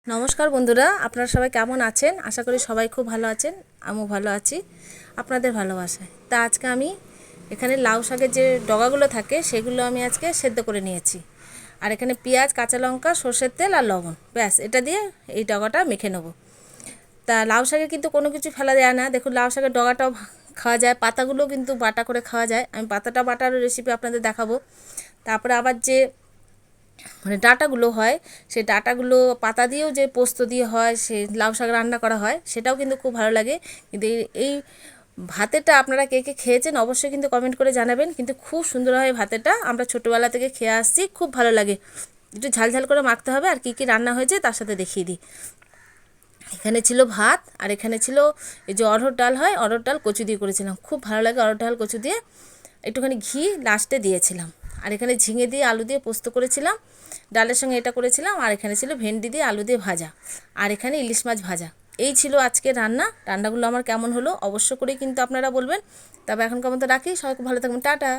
নমস্কার বন্ধুরা, আপনারা সবাই কেমন আছেন? আশা করি সবাই খুব ভালো আছেন। আমিও ভালো আছি আপনাদের ভালোবাসায়। তা আজকে আমি এখানে লাউ শাকের যে ডগাগুলো থাকে সেগুলো আমি আজকে সেদ্ধ করে নিয়েছি। আর এখানে পেঁয়াজ, কাঁচা লঙ্কা, সর্ষের তেল আর লবণ, ব্যাস এটা দিয়ে এই ডগাটা মেখে নেব। তা লাউ শাকে কিন্তু কোনো কিছু ফেলা যায় না। দেখুন, লাউ শাকের ডগাটাও খাওয়া যায়, পাতাগুলোও কিন্তু বাটা করে খাওয়া যায়। আমি পাতাটা বাটার রেসিপি আপনাদের দেখাবো। তারপরে আবার যে ডাঁটাগুলো হয়, সেই ডাঁটাগুলো পাতা দিয়েও যে পোস্ত দিয়ে হয়, সে লাউ শাক রান্না করা হয়, সেটাও কিন্তু খুব ভালো লাগে। কিন্তু এই ভাতেটা আপনারা কে কে খেয়েছেন অবশ্যই কিন্তু কমেন্ট করে জানাবেন। কিন্তু খুব সুন্দর হয় ভাতেটা, আমরা ছোটোবেলা থেকে খেয়ে আসছি, খুব ভালো লাগে। একটু ঝালঝাল করে মাখতে হবে। আর কী কী রান্না হয়েছে তার সাথে দেখিয়ে দিই। এখানে ছিল ভাত, আর এখানে ছিল এই যে অরহর ডাল হয়, অরহর ডাল কচু দিয়ে করেছিলাম, খুব ভালো লাগে অরহর ডাল কচু দিয়ে। একটুখানি ঘি লাস্টে দিয়েছিলাম। আর এখানে ঝিঙে দিয়ে আলু দিয়ে পোস্ত করেছিলাম, ডালের সঙ্গে এটা করেছিলাম। আর এখানে ছিল ভেন্ডি দিয়ে আলু দিয়ে ভাজা, আর এখানে ইলিশ মাছ ভাজা। এই ছিল আজকে রান্নাগুলো আমার কেমন হলো অবশ্য করেই কিন্তু আপনারা বলবেন। তবে এখনকার মতো রাখি, সবাই খুব ভালো থাকবেন, টাটা।